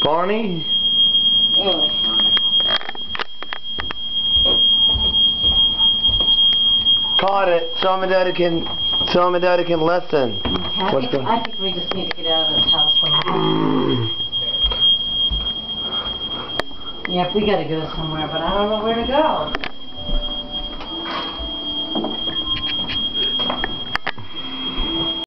Bonnie? Oh. Caught it. Mom and Daddy can listen. Okay, I think we just need to get out of this house for now. Yep, we gotta go somewhere, but I don't know where to go.